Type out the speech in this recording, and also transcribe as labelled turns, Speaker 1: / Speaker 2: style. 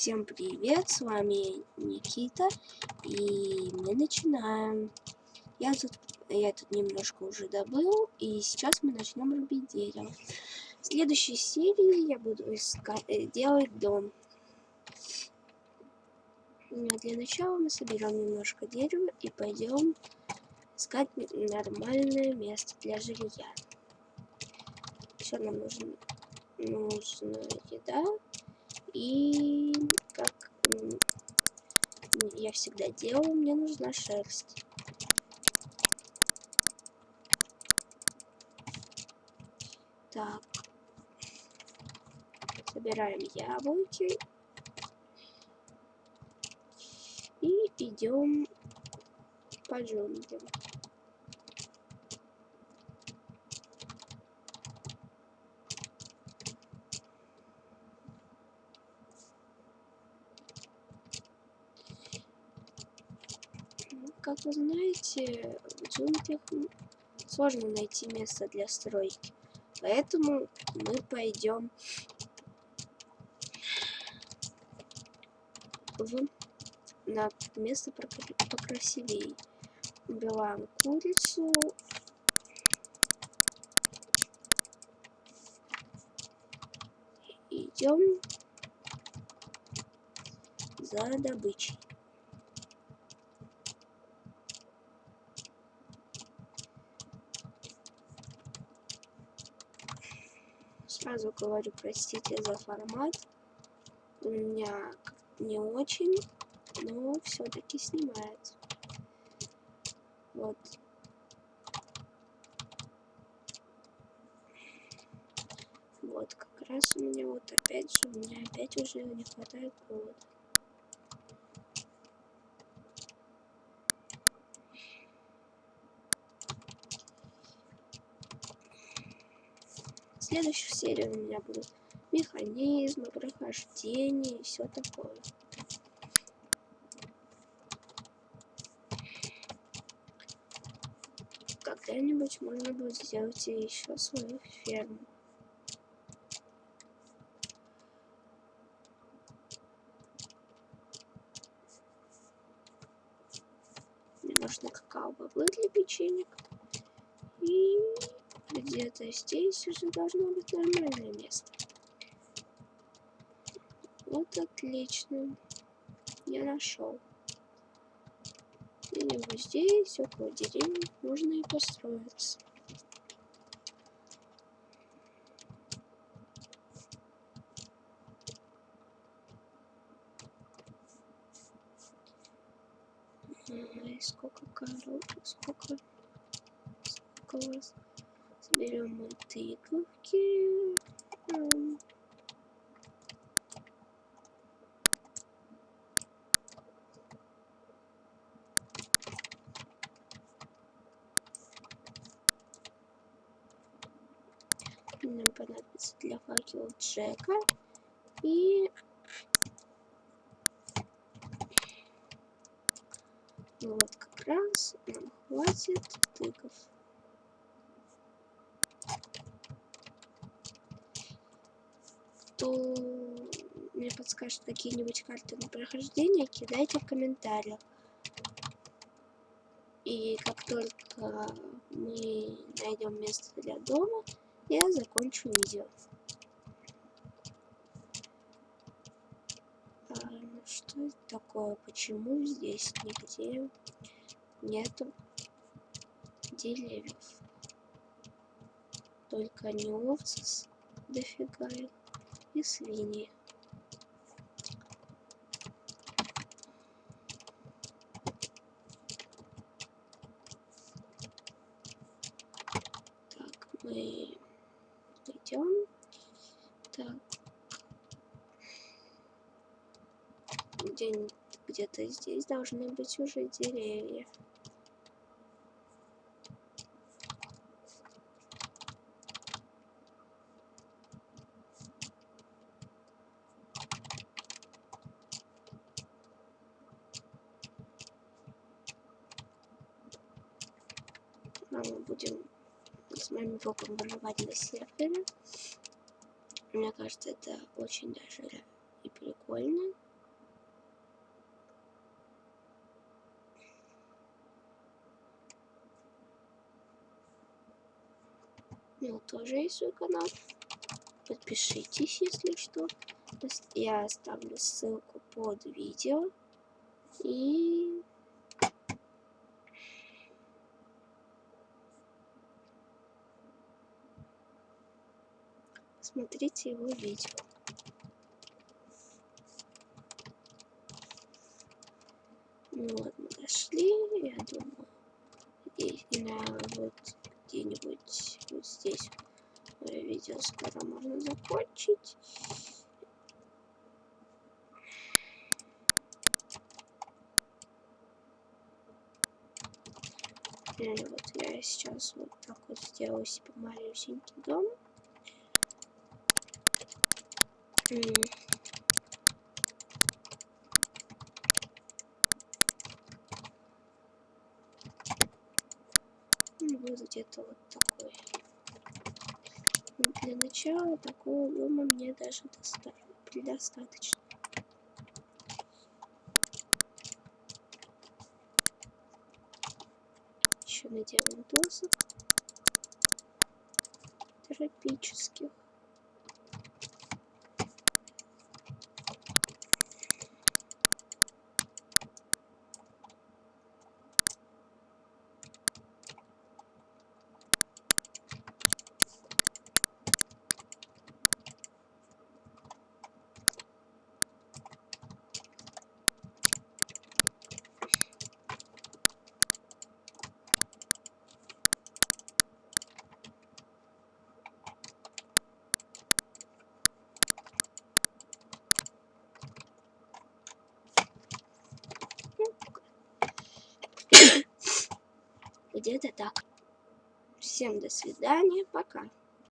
Speaker 1: Всем привет, с вами Никита, и мы начинаем. Я тут немножко уже добыл, и сейчас мы начнем рубить дерево. В следующей серии я буду делать дом. Но для начала мы соберем немножко дерева и пойдем искать нормальное место для жилья. Еще нам нужна еда, и как я всегда делаю, мне нужна шерсть. Так, собираем яблоки и идем по джунглям. Как вы знаете, в джунглях сложно найти место для стройки, поэтому мы пойдем на место покрасивее. Убиваем курицу. Идем за добычей. Сразу говорю, простите за формат. У меня не очень, но все-таки снимает. Вот. Вот, как раз у меня вот опять уже не хватает провода. В следующих сериях у меня будут механизмы, прохождение и все такое. Когда-нибудь можно будет сделать еще свою ферму. Мне нужны какао-бобы для печенек. И где-то здесь уже должно быть нормальное место. Вот отлично. Я нашел. Где-нибудь здесь, около деревни, можно и построиться. Сколько коров, сколько у вас? Соберем мы тыковки. Нам понадобится для факела Джека. И вот как раз нам хватит тыков. Кто мне подскажет какие-нибудь карты на прохождение, кидайте в комментариях. И как только мы найдем место для дома, я закончу видео. Ну что это такое? Почему здесь нигде нету деревьев? Только не овцы дофига и свиньи. Так, мы идем. Так. Где-то здесь должны быть уже деревья. Мы будем с моим другом выживать на сервере. Мне кажется, это очень даже и прикольно. него тоже есть свой канал. Подпишитесь, если что. Я оставлю ссылку под видео. И смотрите его видео. Ну вот, мы дошли, я думаю, и вот где-нибудь вот здесь мое видео скоро можно закончить. И вот я сейчас вот так вот сделаю себе малюсенький дом. Вот где-то вот такой. Для начала такого дома мне даже предостаточно. Еще наделаем досок тропических. Где-то так. Всем до свидания, пока.